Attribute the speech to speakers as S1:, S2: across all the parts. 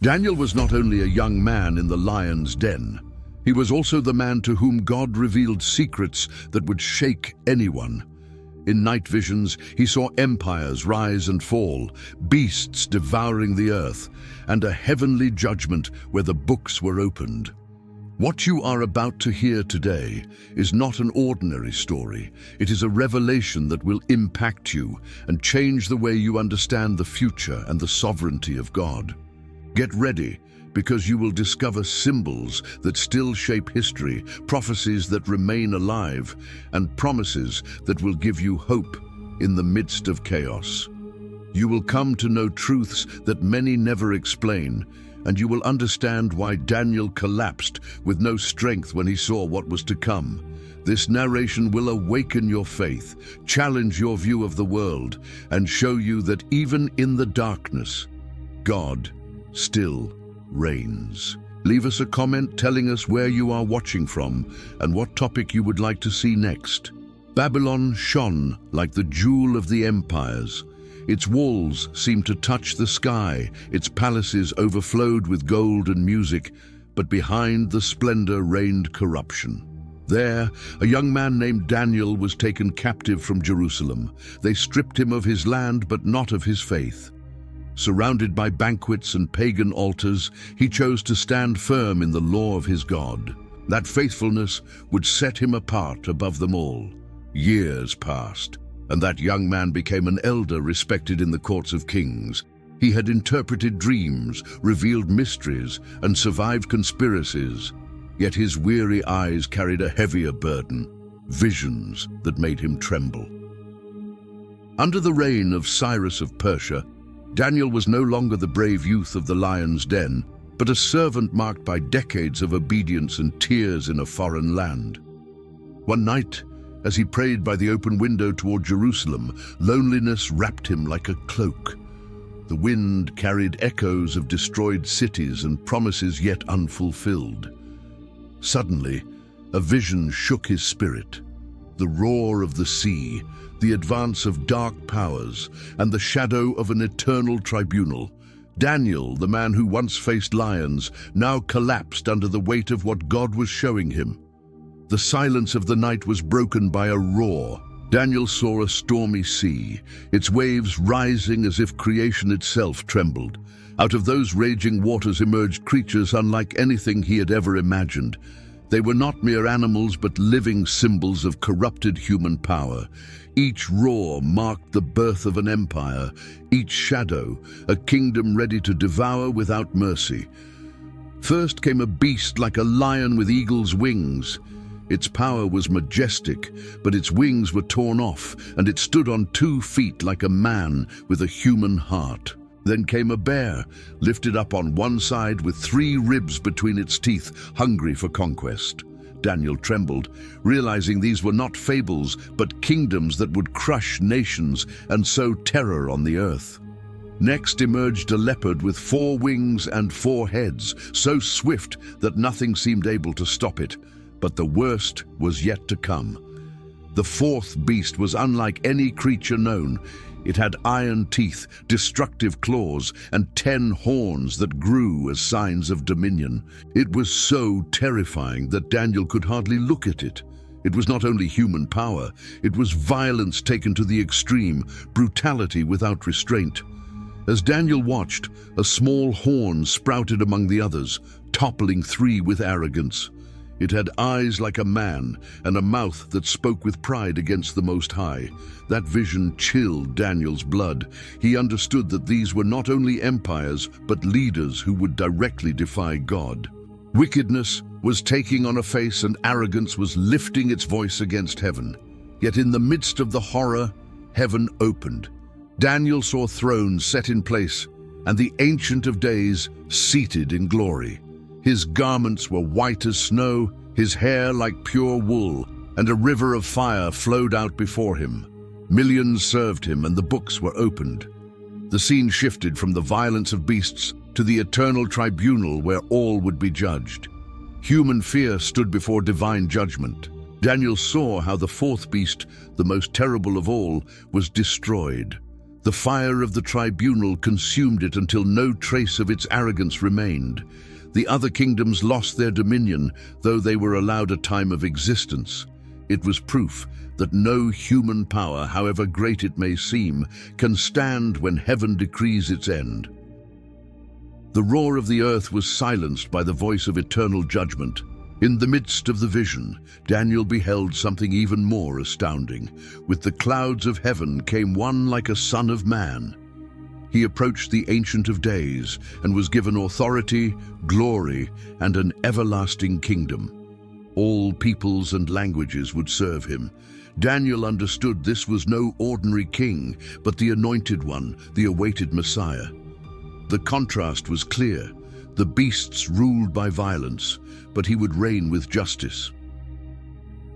S1: Daniel was not only a young man in the lion's den, he was also the man to whom God revealed secrets that would shake anyone. In night visions, he saw empires rise and fall, beasts devouring the earth, and a heavenly judgment where the books were opened. What you are about to hear today is not an ordinary story. It is a revelation that will impact you and change the way you understand the future and the sovereignty of God. Get ready, because you will discover symbols that still shape history, prophecies that remain alive, and promises that will give you hope in the midst of chaos. You will come to know truths that many never explain, and you will understand why Daniel collapsed with no strength when he saw what was to come. This narration will awaken your faith, challenge your view of the world, and show you that even in the darkness, God still reigns. Leave us a comment telling us where you are watching from and what topic you would like to see next. Babylon shone like the jewel of the empires. Its walls seemed to touch the sky, its palaces overflowed with gold and music, but behind the splendor reigned corruption. There, a young man named Daniel was taken captive from Jerusalem. They stripped him of his land, but not of his faith. Surrounded by banquets and pagan altars, he chose to stand firm in the law of his God. That faithfulness would set him apart above them all. Years passed, and that young man became an elder respected in the courts of kings. He had interpreted dreams, revealed mysteries, and survived conspiracies. Yet his weary eyes carried a heavier burden, visions that made him tremble. Under the reign of Cyrus of Persia, Daniel was no longer the brave youth of the lion's den, but a servant marked by decades of obedience and tears in a foreign land. One night, as he prayed by the open window toward Jerusalem, loneliness wrapped him like a cloak. The wind carried echoes of destroyed cities and promises yet unfulfilled. Suddenly, a vision shook his spirit. The roar of the sea, the advance of dark powers, and the shadow of an eternal tribunal. Daniel, the man who once faced lions, now collapsed under the weight of what God was showing him. The silence of the night was broken by a roar. Daniel saw a stormy sea, its waves rising as if creation itself trembled. Out of those raging waters emerged creatures unlike anything he had ever imagined. They were not mere animals, but living symbols of corrupted human power. Each roar marked the birth of an empire, each shadow a kingdom ready to devour without mercy. First came a beast like a lion with eagle's wings. Its power was majestic, but its wings were torn off, and it stood on 2 feet like a man with a human heart. Then came a bear, lifted up on one side with 3 ribs between its teeth, hungry for conquest. Daniel trembled, realizing these were not fables, but kingdoms that would crush nations and sow terror on the earth. Next emerged a leopard with 4 wings and 4 heads, so swift that nothing seemed able to stop it. But the worst was yet to come. The 4th beast was unlike any creature known. It had iron teeth, destructive claws, and 10 horns that grew as signs of dominion. It was so terrifying that Daniel could hardly look at it. It was not only human power, it was violence taken to the extreme, brutality without restraint. As Daniel watched, a small horn sprouted among the others, toppling 3 with arrogance. It had eyes like a man and a mouth that spoke with pride against the Most High. That vision chilled Daniel's blood. He understood that these were not only empires, but leaders who would directly defy God. Wickedness was taking on a face, and arrogance was lifting its voice against heaven. Yet in the midst of the horror, heaven opened. Daniel saw thrones set in place, and the Ancient of Days seated in glory. His garments were white as snow, his hair like pure wool, and a river of fire flowed out before him. Millions served him, and the books were opened. The scene shifted from the violence of beasts to the eternal tribunal where all would be judged. Human fear stood before divine judgment. Daniel saw how the 4th beast, the most terrible of all, was destroyed. The fire of the tribunal consumed it until no trace of its arrogance remained. The other kingdoms lost their dominion, though they were allowed a time of existence. It was proof that no human power, however great it may seem, can stand when heaven decrees its end. The roar of the earth was silenced by the voice of eternal judgment. In the midst of the vision, Daniel beheld something even more astounding. With the clouds of heaven came one like a son of man. He approached the Ancient of Days and was given authority, glory, and an everlasting kingdom. All peoples and languages would serve him. Daniel understood this was no ordinary king, but the Anointed One, the awaited Messiah. The contrast was clear. The beasts ruled by violence, but he would reign with justice.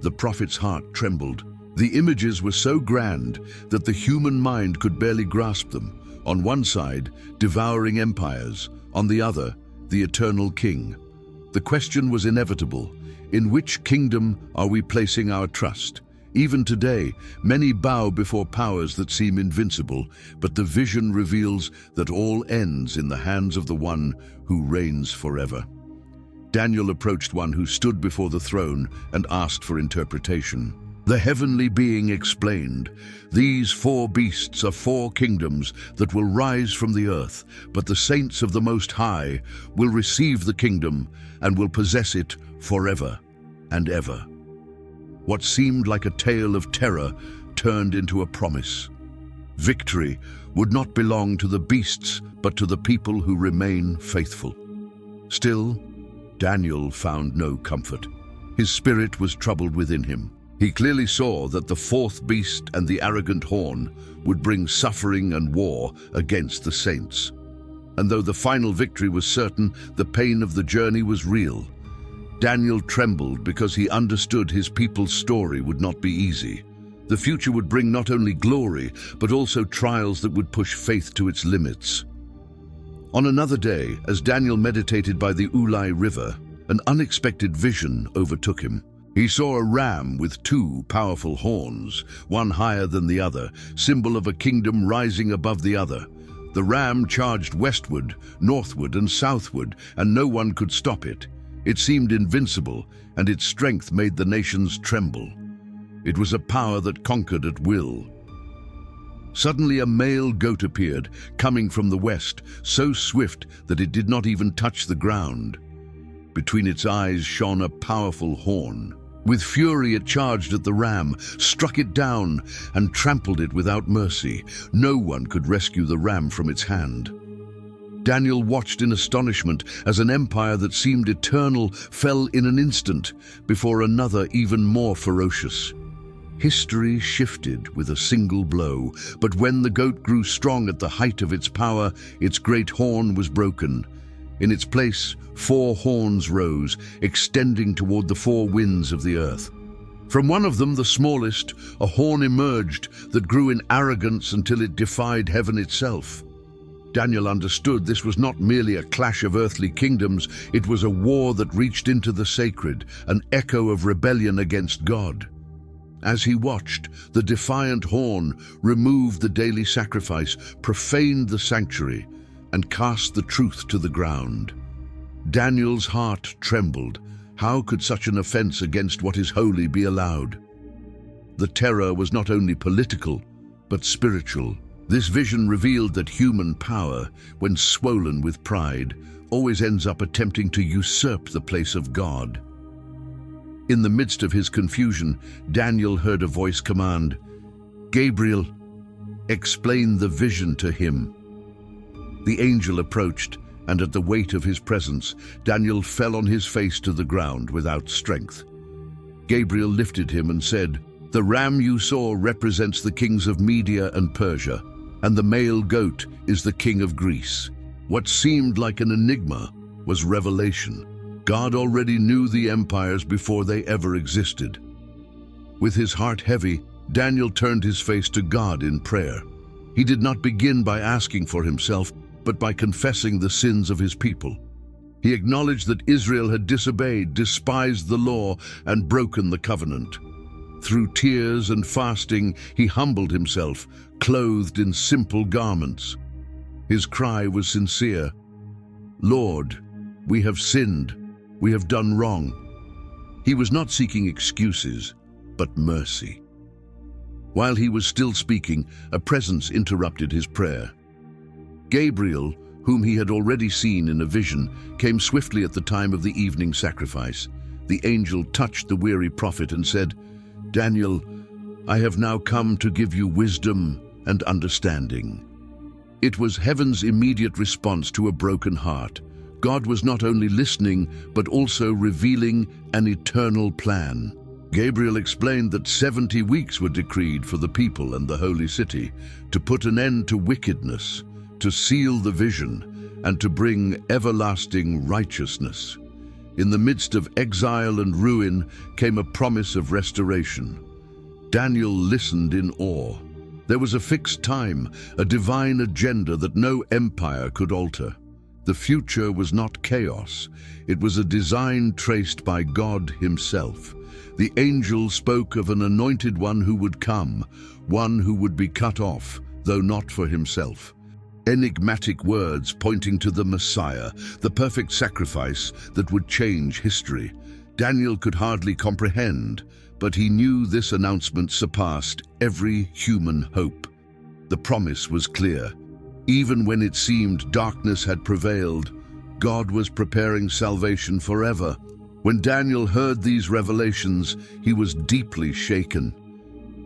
S1: The prophet's heart trembled. The images were so grand that the human mind could barely grasp them. On one side, devouring empires. On the other, the eternal king. The question was inevitable. In which kingdom are we placing our trust? Even today, many bow before powers that seem invincible, but the vision reveals that all ends in the hands of the one who reigns forever. Daniel approached one who stood before the throne and asked for interpretation. The heavenly being explained, "These 4 beasts are 4 kingdoms that will rise from the earth, but the saints of the Most High will receive the kingdom and will possess it forever and ever." What seemed like a tale of terror turned into a promise. Victory would not belong to the beasts, but to the people who remain faithful. Still, Daniel found no comfort. His spirit was troubled within him. He clearly saw that the 4th beast and the arrogant horn would bring suffering and war against the saints. And though the final victory was certain, the pain of the journey was real. Daniel trembled because he understood his people's story would not be easy. The future would bring not only glory, but also trials that would push faith to its limits. On another day, as Daniel meditated by the Ulai River, an unexpected vision overtook him. He saw a ram with 2 powerful horns, one higher than the other, symbol of a kingdom rising above the other. The ram charged westward, northward, and southward, and no one could stop it. It seemed invincible, and its strength made the nations tremble. It was a power that conquered at will. Suddenly a male goat appeared, coming from the west, so swift that it did not even touch the ground. Between its eyes shone a powerful horn. With fury it charged at the ram, struck it down, and trampled it without mercy. No one could rescue the ram from its hand. Daniel watched in astonishment as an empire that seemed eternal fell in an instant before another even more ferocious. History shifted with a single blow, but when the goat grew strong at the height of its power, its great horn was broken. In its place, 4 horns rose, extending toward the 4 winds of the earth. From one of them, the smallest, a horn emerged that grew in arrogance until it defied heaven itself. Daniel understood this was not merely a clash of earthly kingdoms, it was a war that reached into the sacred, an echo of rebellion against God. As he watched, the defiant horn removed the daily sacrifice, profaned the sanctuary, and cast the truth to the ground. Daniel's heart trembled. How could such an offense against what is holy be allowed? The terror was not only political, but spiritual. This vision revealed that human power, when swollen with pride, always ends up attempting to usurp the place of God. In the midst of his confusion, Daniel heard a voice command, "Gabriel, explain the vision to him." The angel approached, and at the weight of his presence, Daniel fell on his face to the ground without strength. Gabriel lifted him and said, "The ram you saw represents the kings of Media and Persia, and the male goat is the king of Greece." What seemed like an enigma was revelation. God already knew the empires before they ever existed. With his heart heavy, Daniel turned his face to God in prayer. He did not begin by asking for himself, but by confessing the sins of his people. He acknowledged that Israel had disobeyed, despised the law, and broken the covenant. Through tears and fasting, he humbled himself, clothed in simple garments. His cry was sincere. "Lord, we have sinned. We have done wrong." He was not seeking excuses, but mercy. While he was still speaking, a presence interrupted his prayer. Gabriel, whom he had already seen in a vision, came swiftly at the time of the evening sacrifice. The angel touched the weary prophet and said, "Daniel, I have now come to give you wisdom and understanding." It was heaven's immediate response to a broken heart. God was not only listening, but also revealing an eternal plan. Gabriel explained that 70 weeks were decreed for the people and the holy city, to put an end to wickedness, to seal the vision, and to bring everlasting righteousness. In the midst of exile and ruin came a promise of restoration. Daniel listened in awe. There was a fixed time, a divine agenda that no empire could alter. The future was not chaos. It was a design traced by God himself. The angel spoke of an anointed one who would come, one who would be cut off, though not for himself. Enigmatic words pointing to the Messiah, the perfect sacrifice that would change history. Daniel could hardly comprehend, but he knew this announcement surpassed every human hope. The promise was clear. Even when it seemed darkness had prevailed, God was preparing salvation forever. When Daniel heard these revelations, he was deeply shaken.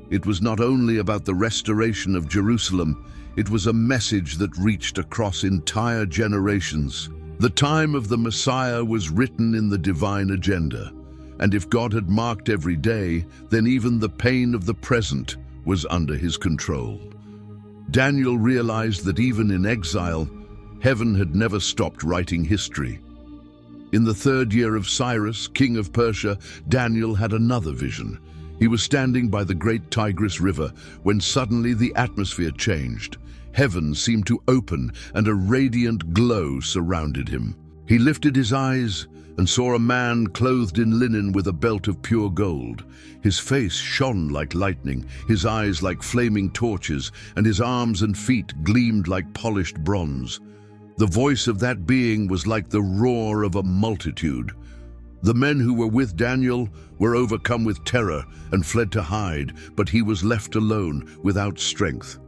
S1: It was not only about the restoration of Jerusalem, it was a message that reached across entire generations. The time of the Messiah was written in the divine agenda, and if God had marked every day, then even the pain of the present was under his control. Daniel realized that even in exile, heaven had never stopped writing history. In the 3rd year of Cyrus, king of Persia, Daniel had another vision. He was standing by the great Tigris River when suddenly the atmosphere changed. Heaven seemed to open and a radiant glow surrounded him. He lifted his eyes and saw a man clothed in linen with a belt of pure gold. His face shone like lightning, his eyes like flaming torches, and his arms and feet gleamed like polished bronze. The voice of that being was like the roar of a multitude. The men who were with Daniel were overcome with terror and fled to hide, but he was left alone, without strength.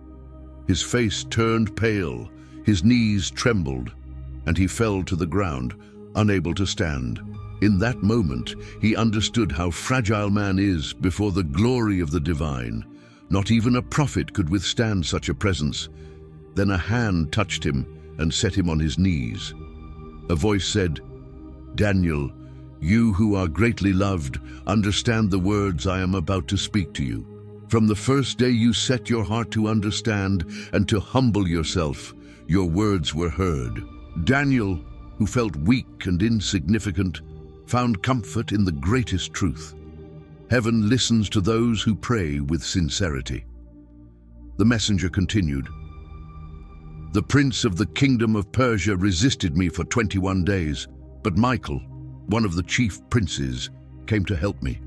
S1: His face turned pale, his knees trembled, and he fell to the ground, unable to stand. In that moment, he understood how fragile man is before the glory of the divine. Not even a prophet could withstand such a presence. Then a hand touched him and set him on his knees. A voice said, "Daniel, you who are greatly loved, understand the words I am about to speak to you. From the first day you set your heart to understand and to humble yourself, your words were heard." Daniel, who felt weak and insignificant, found comfort in the greatest truth. Heaven listens to those who pray with sincerity. The messenger continued, "The prince of the kingdom of Persia resisted me for 21 days, but Michael, one of the chief princes, came to help me."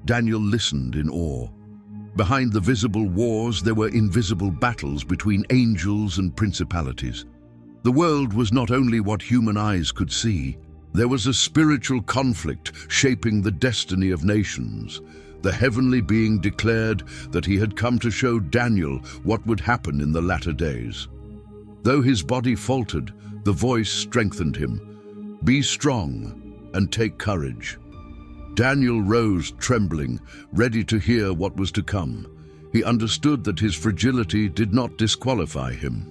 S1: Daniel listened in awe. Behind the visible wars, there were invisible battles between angels and principalities. The world was not only what human eyes could see. There was a spiritual conflict shaping the destiny of nations. The heavenly being declared that he had come to show Daniel what would happen in the latter days. Though his body faltered, the voice strengthened him. "Be strong and take courage." Daniel rose trembling, ready to hear what was to come. He understood that his fragility did not disqualify him.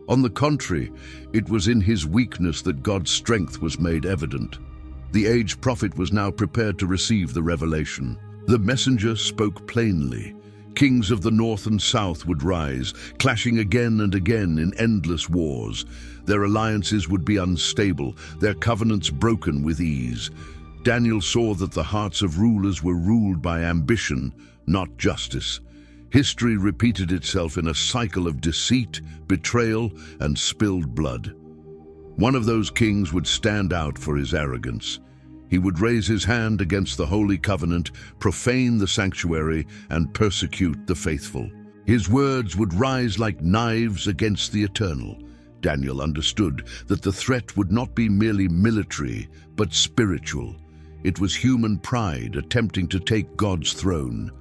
S1: On the contrary, it was in his weakness that God's strength was made evident. The aged prophet was now prepared to receive the revelation. The messenger spoke plainly. Kings of the north and south would rise, clashing again and again in endless wars. Their alliances would be unstable, their covenants broken with ease. Daniel saw that the hearts of rulers were ruled by ambition, not justice. History repeated itself in a cycle of deceit, betrayal, and spilled blood. One of those kings would stand out for his arrogance. He would raise his hand against the holy covenant, profane the sanctuary, and persecute the faithful. His words would rise like knives against the eternal. Daniel understood that the threat would not be merely military, but spiritual. It was human pride attempting to take God's throne.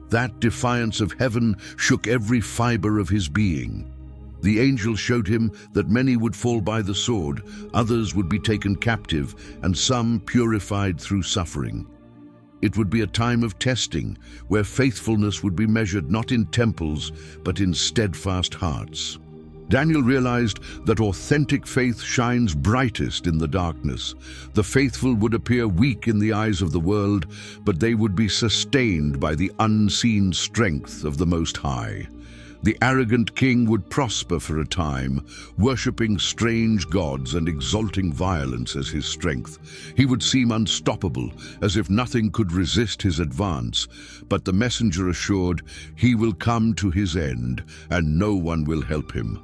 S1: That defiance of heaven shook every fiber of his being. The angel showed him that many would fall by the sword, others would be taken captive, and some purified through suffering. It would be a time of testing, where faithfulness would be measured not in temples, but in steadfast hearts. Daniel realized that authentic faith shines brightest in the darkness. The faithful would appear weak in the eyes of the world, but they would be sustained by the unseen strength of the Most High. The arrogant king would prosper for a time, worshipping strange gods and exalting violence as his strength. He would seem unstoppable, as if nothing could resist his advance. But the messenger assured, he will come to his end, and no one will help him.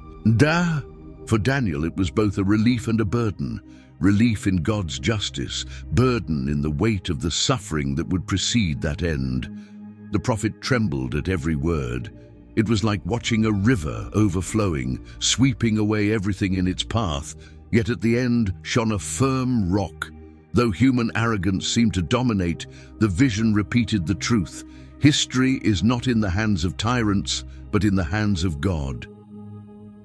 S1: For Daniel, it was both a relief and a burden. Relief in God's justice, burden in the weight of the suffering that would precede that end. The prophet trembled at every word. It was like watching a river overflowing, sweeping away everything in its path, yet at the end shone a firm rock. Though human arrogance seemed to dominate, the vision repeated the truth. History is not in the hands of tyrants, but in the hands of God.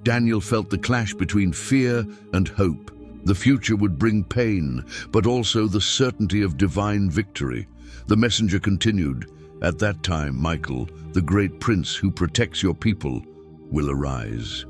S1: Daniel felt the clash between fear and hope. The future would bring pain, but also the certainty of divine victory. The messenger continued, "At that time, Michael, the great prince who protects your people, will arise."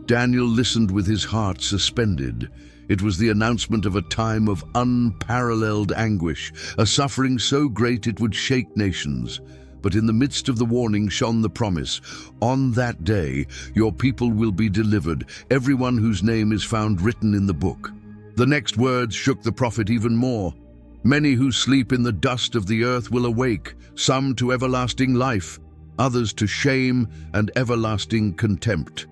S1: Daniel listened with his heart suspended. It was the announcement of a time of unparalleled anguish, a suffering so great it would shake nations. But in the midst of the warning shone the promise, "On that day your people will be delivered, everyone whose name is found written in the book." The next words shook the prophet even more. "Many who sleep in the dust of the earth will awake, some to everlasting life, others to shame and everlasting contempt."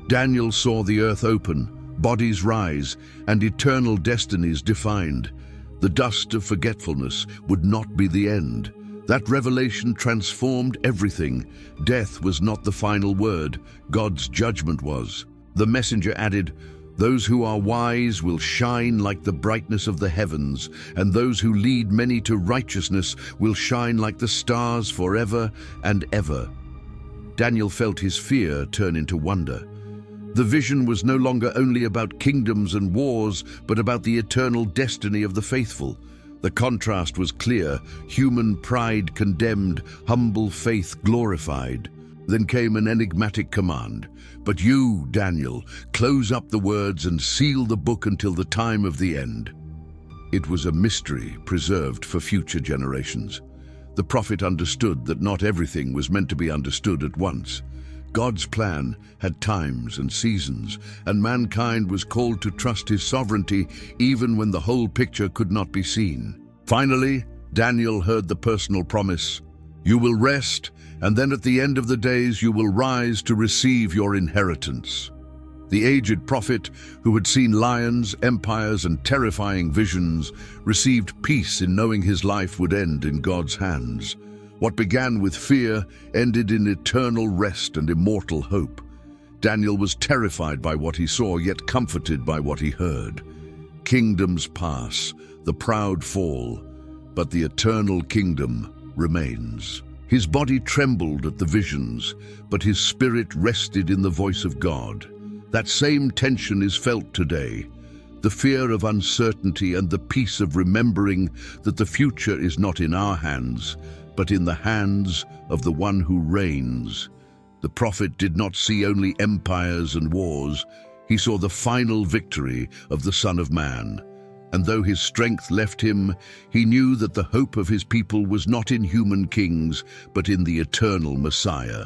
S1: Daniel saw the earth open, bodies rise, and eternal destinies defined. The dust of forgetfulness would not be the end. That revelation transformed everything. Death was not the final word, God's judgment was. The messenger added, "Those who are wise will shine like the brightness of the heavens, and those who lead many to righteousness will shine like the stars forever and ever." Daniel felt his fear turn into wonder. The vision was no longer only about kingdoms and wars, but about the eternal destiny of the faithful. The contrast was clear, human pride condemned, humble faith glorified. Then came an enigmatic command. "But you, Daniel, close up the words and seal the book until the time of the end." It was a mystery preserved for future generations. The prophet understood that not everything was meant to be understood at once. God's plan had times and seasons, and mankind was called to trust his sovereignty even when the whole picture could not be seen. Finally, Daniel heard the personal promise, "You will rest, and then at the end of the days you will rise to receive your inheritance." The aged prophet, who had seen lions, empires, and terrifying visions, received peace in knowing his life would end in God's hands. What began with fear ended in eternal rest and immortal hope. Daniel was terrified by what he saw, yet comforted by what he heard. Kingdoms pass, the proud fall, but the eternal kingdom remains. His body trembled at the visions, but his spirit rested in the voice of God. That same tension is felt today. The fear of uncertainty and the peace of remembering that the future is not in our hands, but in the hands of the one who reigns. The prophet did not see only empires and wars. He saw the final victory of the Son of Man. And though his strength left him, he knew that the hope of his people was not in human kings, but in the eternal Messiah.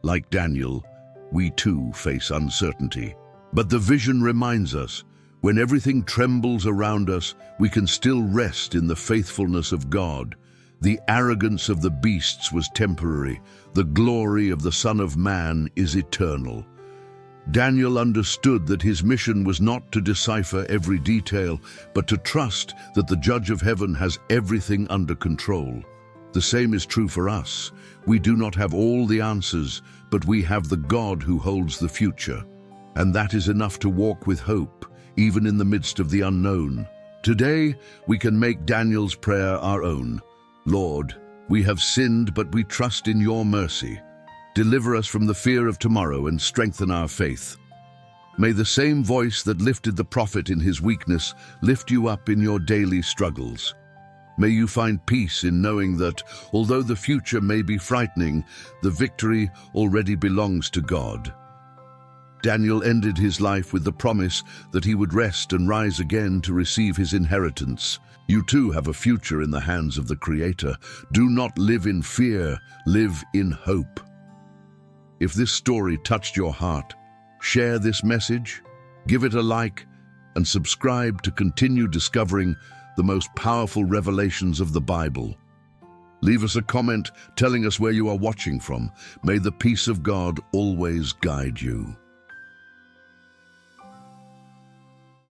S1: Like Daniel, we too face uncertainty. But the vision reminds us, when everything trembles around us, we can still rest in the faithfulness of God. The arrogance of the beasts was temporary. The glory of the Son of Man is eternal. Daniel understood that his mission was not to decipher every detail, but to trust that the Judge of Heaven has everything under control. The same is true for us. We do not have all the answers, but we have the God who holds the future. And that is enough to walk with hope, even in the midst of the unknown. Today, we can make Daniel's prayer our own. Lord, we have sinned, but we trust in your mercy. Deliver us from the fear of tomorrow and strengthen our faith. May the same voice that lifted the prophet in his weakness lift you up in your daily struggles. May you find peace in knowing that, although the future may be frightening, the victory already belongs to God. Daniel ended his life with the promise that he would rest and rise again to receive his inheritance. You too have a future in the hands of the Creator. Do not live in fear, live in hope. If this story touched your heart, share this message, give it a like, and subscribe to continue discovering the most powerful revelations of the Bible. Leave us a comment telling us where you are watching from. May the peace of God always guide you.